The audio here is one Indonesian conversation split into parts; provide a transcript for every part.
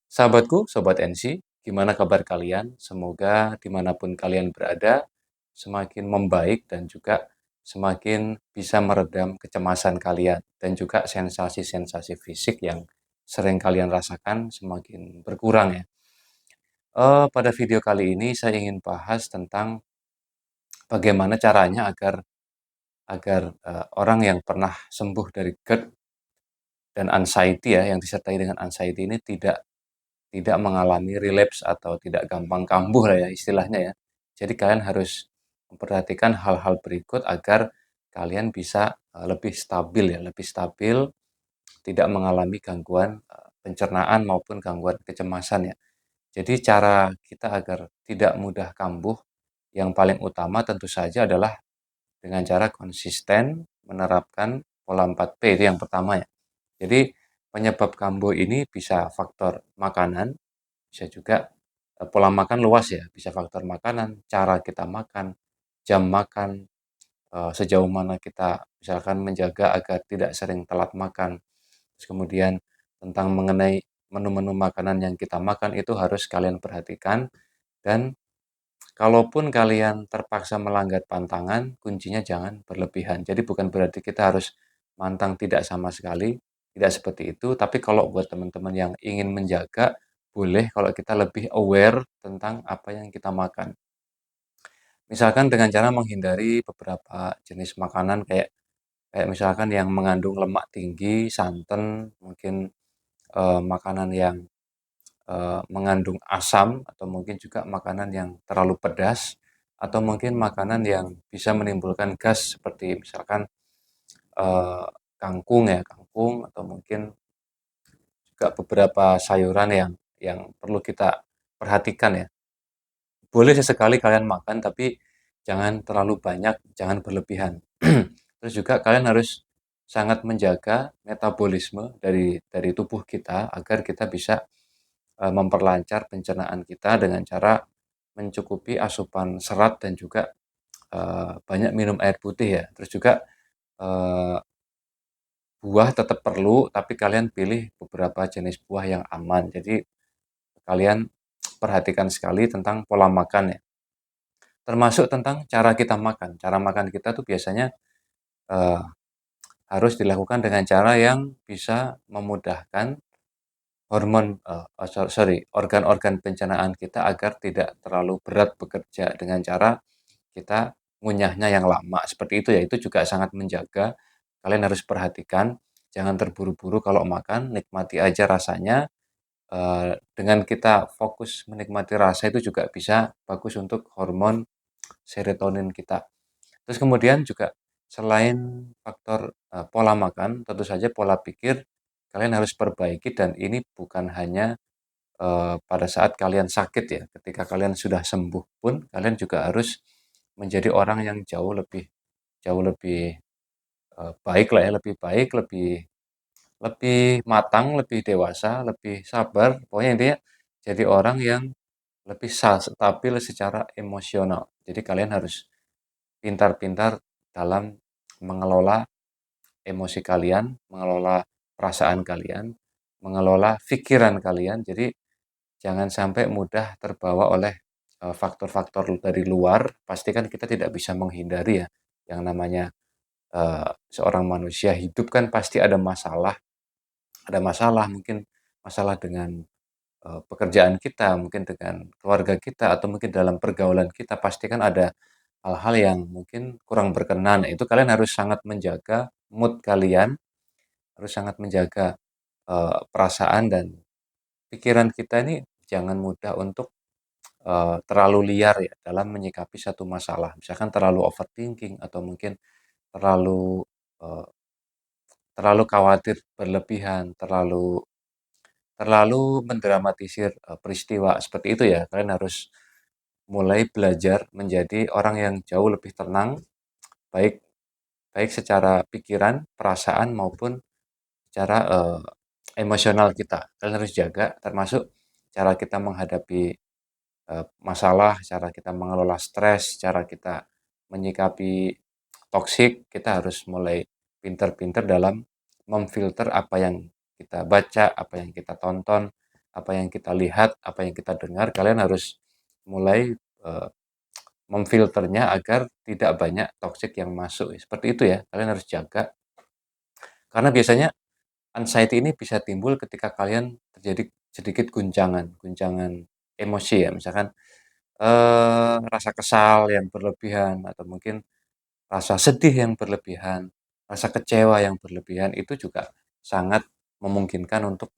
Sahabatku, Sobat NC, gimana kabar kalian? Semoga dimanapun kalian berada, semakin membaik dan juga semakin bisa meredam kecemasan kalian. Dan juga sensasi-sensasi fisik yang sering kalian rasakan semakin berkurang ya. Pada video kali ini saya ingin bahas tentang bagaimana caranya agar orang yang pernah sembuh dari GERD dan anxiety ya, yang disertai dengan anxiety ini tidak mengalami relapse atau tidak gampang kambuh lah ya istilahnya ya. Jadi kalian harus memperhatikan hal-hal berikut agar kalian bisa lebih stabil ya, lebih stabil, tidak mengalami gangguan pencernaan maupun gangguan kecemasan ya. Jadi cara kita agar tidak mudah kambuh yang paling utama tentu saja adalah dengan cara konsisten menerapkan pola 4P itu yang pertama ya. Jadi penyebab kambuh ini bisa faktor makanan, bisa juga pola makan luas ya, bisa faktor makanan, cara kita makan, jam makan, sejauh mana kita misalkan menjaga agar tidak sering telat makan. Terus kemudian tentang mengenai menu-menu makanan yang kita makan itu harus kalian perhatikan dan kalaupun kalian terpaksa melanggar pantangan, kuncinya jangan berlebihan. Jadi bukan berarti kita harus mantang tidak sama sekali, tidak seperti itu. Tapi kalau buat teman-teman yang ingin menjaga, boleh kalau kita lebih aware tentang apa yang kita makan. Misalkan dengan cara menghindari beberapa jenis makanan kayak kayak misalkan yang mengandung lemak tinggi, santan, mungkin makanan yang mengandung asam atau mungkin juga makanan yang terlalu pedas atau mungkin makanan yang bisa menimbulkan gas seperti misalkan eh, kangkung ya kangkung atau mungkin juga beberapa sayuran yang perlu kita perhatikan ya. Boleh sesekali kalian makan tapi jangan terlalu banyak, jangan berlebihan. Terus juga kalian harus sangat menjaga metabolisme dari tubuh kita agar kita bisa memperlancar pencernaan kita dengan cara mencukupi asupan serat dan juga banyak minum air putih ya. Terus juga eee, buah tetap perlu, tapi kalian pilih beberapa jenis buah yang aman. Jadi kalian perhatikan sekali tentang pola makan ya, termasuk tentang cara kita makan. Cara makan kita tuh biasanya eee, harus dilakukan dengan cara yang bisa memudahkan organ-organ pencernaan kita agar tidak terlalu berat bekerja dengan cara kita ngunyahnya yang lama, seperti itu ya. Itu juga sangat menjaga, kalian harus perhatikan, jangan terburu-buru kalau makan, nikmati aja rasanya, dengan kita fokus menikmati rasa itu juga bisa bagus untuk hormon serotonin kita. Terus kemudian juga selain faktor, pola makan, tentu saja pola pikir kalian harus perbaiki dan ini bukan hanya pada saat kalian sakit ya, ketika kalian sudah sembuh pun kalian juga harus menjadi orang yang jauh lebih, baik lah ya, lebih baik, lebih lebih matang, lebih dewasa, lebih sabar, pokoknya intinya jadi orang yang lebih stabil secara emosional. Jadi kalian harus pintar-pintar dalam mengelola emosi kalian, mengelola perasaan kalian, mengelola pikiran kalian. Jadi jangan sampai mudah terbawa oleh faktor-faktor dari luar. Pasti kan kita tidak bisa menghindari ya, yang namanya seorang manusia hidup kan pasti ada masalah mungkin masalah dengan pekerjaan kita, mungkin dengan keluarga kita, atau mungkin dalam pergaulan kita pasti kan ada hal-hal yang mungkin kurang berkenan. Itu kalian harus sangat menjaga mood kalian, harus sangat menjaga perasaan dan pikiran kita ini jangan mudah untuk terlalu liar ya dalam menyikapi satu masalah. Misalkan terlalu overthinking atau mungkin terlalu eee, terlalu khawatir berlebihan, terlalu terlalu mendramatisir, peristiwa seperti itu ya. Kalian harus mulai belajar menjadi orang yang jauh lebih tenang, baik baik secara pikiran, perasaan maupun secara, emosional kita. Kalian harus jaga termasuk cara kita menghadapi masalah, cara kita mengelola stres, cara kita menyikapi toksik, kita harus mulai pintar-pintar dalam memfilter apa yang kita baca, apa yang kita tonton, apa yang kita lihat, apa yang kita dengar, kalian harus mulai, memfilternya agar tidak banyak toksik yang masuk, seperti itu ya, kalian harus jaga. Karena biasanya anxiety ini bisa timbul ketika kalian terjadi sedikit guncangan guncangan emosi ya, misalkan, rasa kesal yang berlebihan atau mungkin rasa sedih yang berlebihan, rasa kecewa yang berlebihan, itu juga sangat memungkinkan untuk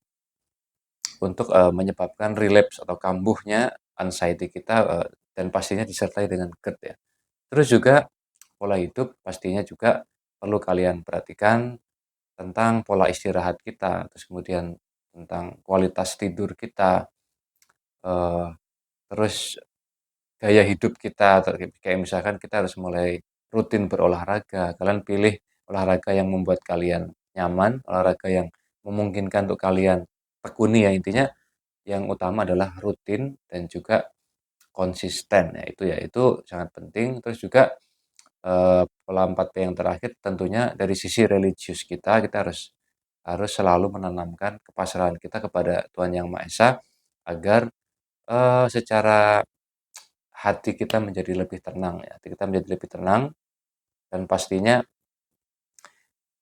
menyebabkan relapse atau kambuhnya anxiety kita, dan pastinya disertai dengan GERD ya. Terus juga pola hidup pastinya juga perlu kalian perhatikan tentang pola istirahat kita, terus kemudian tentang kualitas tidur kita, eee, terus gaya hidup kita, kayak misalkan kita harus mulai rutin berolahraga, kalian pilih olahraga yang membuat kalian nyaman, olahraga yang memungkinkan untuk kalian tekuni ya, intinya yang utama adalah rutin dan juga konsisten, ya, itu sangat penting. Terus juga, pola 4P yang terakhir tentunya dari sisi religius kita, kita harus harus selalu menanamkan kepasrahan kita kepada Tuhan Yang Maha Esa agar, secara hati kita menjadi lebih tenang ya, hati kita menjadi lebih tenang dan pastinya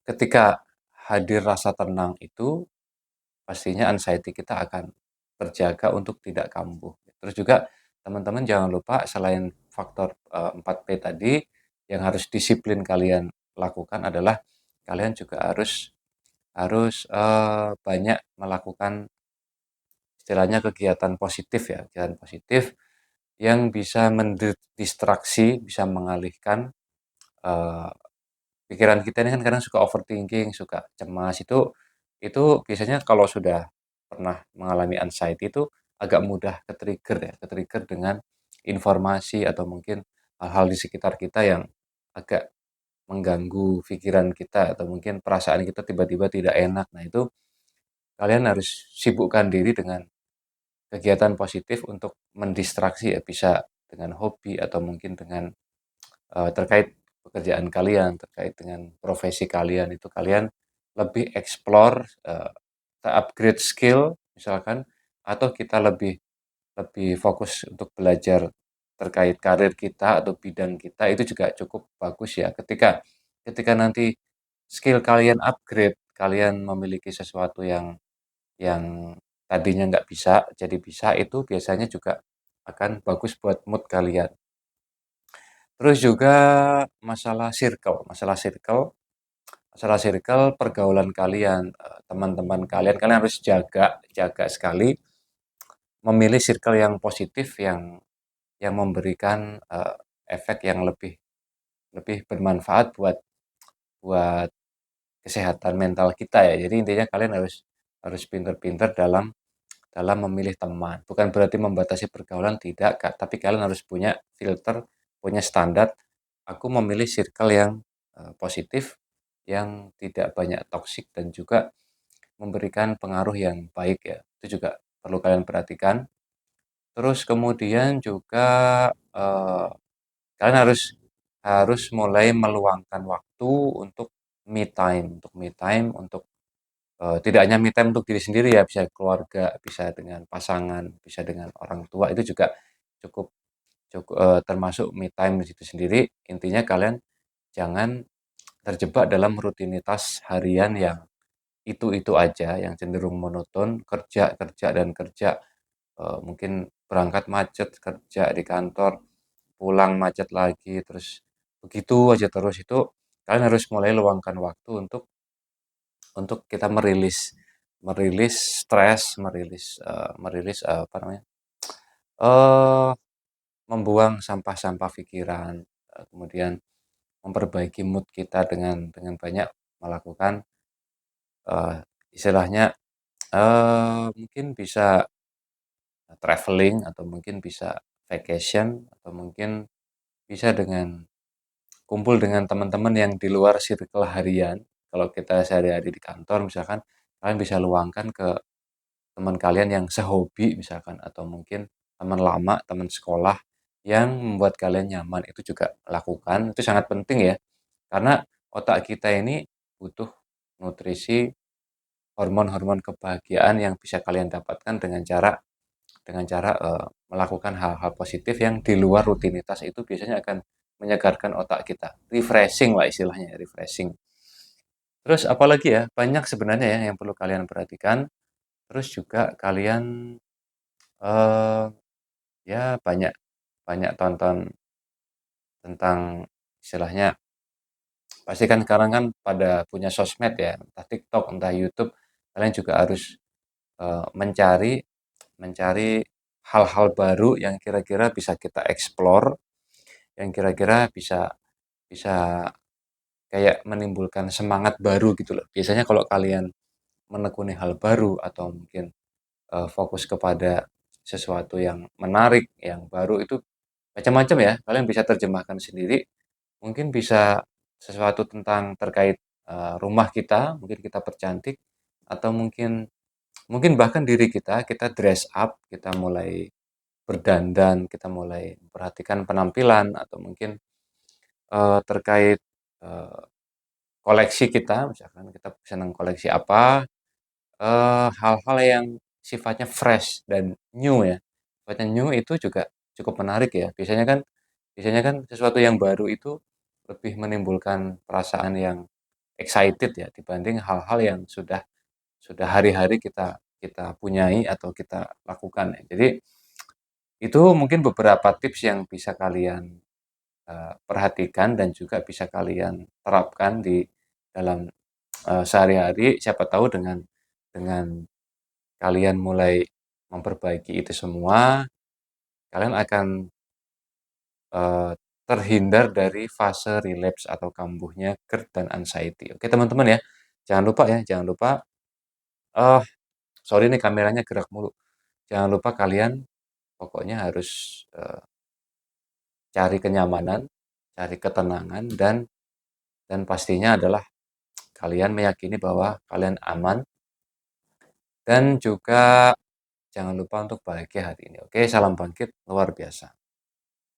ketika hadir rasa tenang itu, pastinya anxiety kita akan terjaga untuk tidak kambuh. Terus juga teman-teman jangan lupa selain faktor, 4P tadi, yang harus disiplin kalian lakukan adalah kalian juga harus harus, banyak melakukan istilahnya kegiatan positif ya, kegiatan positif yang bisa mendistraksi, bisa mengalihkan, eee, pikiran kita ini kan kadang suka overthinking, suka cemas, itu biasanya kalau sudah pernah mengalami anxiety itu agak mudah ke-trigger ya, ke-trigger dengan informasi atau mungkin hal-hal di sekitar kita yang agak mengganggu pikiran kita atau mungkin perasaan kita tiba-tiba tidak enak. Nah, itu kalian harus sibukkan diri dengan kegiatan positif untuk mendistraksi ya, bisa dengan hobi atau mungkin dengan terkait pekerjaan kalian, terkait dengan profesi kalian, itu kalian lebih explore, upgrade skill misalkan, atau kita lebih lebih fokus untuk belajar terkait karir kita atau bidang kita, itu juga cukup bagus ya. Ketika ketika nanti skill kalian upgrade, kalian memiliki sesuatu yang tadinya nggak bisa, jadi bisa, itu biasanya juga akan bagus buat mood kalian. Terus juga masalah circle masalah circle masalah circle pergaulan kalian, teman-teman kalian, kalian harus jaga jaga sekali memilih circle yang positif, yang memberikan, efek yang lebih lebih bermanfaat buat buat kesehatan mental kita ya. Jadi intinya kalian harus harus pintar-pintar dalam dalam memilih teman. Bukan berarti membatasi pergaulan, tidak, Kak, tapi kalian harus punya filter, punya standar, aku memilih circle yang, positif, yang tidak banyak toksik dan juga memberikan pengaruh yang baik ya. Itu juga perlu kalian perhatikan. Terus kemudian juga, kalian harus harus mulai meluangkan waktu untuk me time, tidak hanya me time untuk diri sendiri ya, bisa keluarga, bisa dengan pasangan, bisa dengan orang tua, itu juga cukup cukup termasuk me time di situ sendiri. Intinya kalian jangan terjebak dalam rutinitas harian yang itu-itu aja, yang cenderung monoton, kerja, kerja, dan kerja, mungkin berangkat macet, kerja di kantor, pulang macet lagi, terus begitu aja terus. Itu kalian harus mulai luangkan waktu untuk kita merilis merilis stres, apa namanya, eee, membuang sampah-sampah pikiran, kemudian memperbaiki mood kita dengan banyak melakukan, eee, istilahnya, mungkin bisa traveling atau mungkin bisa vacation atau mungkin bisa dengan kumpul dengan teman-teman yang di luar circle harian. Kalau kita sehari-hari di kantor misalkan, kalian bisa luangkan ke teman kalian yang sehobi misalkan, atau mungkin teman lama, teman sekolah yang membuat kalian nyaman, itu juga lakukan, itu sangat penting ya. Karena otak kita ini butuh nutrisi hormon-hormon kebahagiaan yang bisa kalian dapatkan dengan cara melakukan hal-hal positif yang di luar rutinitas itu biasanya akan menyegarkan otak kita. Refreshing lah istilahnya, refreshing. Terus apalagi ya, banyak sebenarnya ya yang perlu kalian perhatikan. Terus juga kalian eh ya banyak banyak tonton tentang istilahnya pasti kan sekarang kan pada punya sosmed ya, entah TikTok, entah YouTube. Kalian juga harus mencari mencari hal-hal baru yang kira-kira bisa kita explore, yang kira-kira bisa bisa kayak menimbulkan semangat baru gitu loh. Biasanya kalau kalian menekuni hal baru atau mungkin fokus kepada sesuatu yang menarik, yang baru itu macam-macam ya. Kalian bisa terjemahkan sendiri. Mungkin bisa sesuatu tentang terkait rumah kita, mungkin kita percantik, atau mungkin mungkin bahkan diri kita, kita dress up, kita mulai berdandan, kita mulai memperhatikan penampilan, atau mungkin terkait eh, koleksi kita, misalkan kita senang koleksi apa, hal-hal yang sifatnya fresh dan new ya. Sifatnya new itu juga cukup menarik ya. Biasanya kan sesuatu yang baru itu lebih menimbulkan perasaan yang excited ya dibanding hal-hal yang sudah hari-hari kita kita punyai atau kita lakukan ya. Jadi itu mungkin beberapa tips yang bisa kalian perhatikan dan juga bisa kalian terapkan di dalam sehari-hari. Siapa tahu dengan kalian mulai memperbaiki itu semua, kalian akan eh, terhindar dari fase relapse atau kambuhnya GERD dan anxiety. Oke teman-teman ya, jangan lupa ya, jangan lupa. Oh, sorry nih kameranya gerak mulu. Jangan lupa kalian pokoknya harus cari kenyamanan, cari ketenangan dan pastinya adalah kalian meyakini bahwa kalian aman dan juga jangan lupa untuk bahagia hari ini. Oke, salam bangkit luar biasa.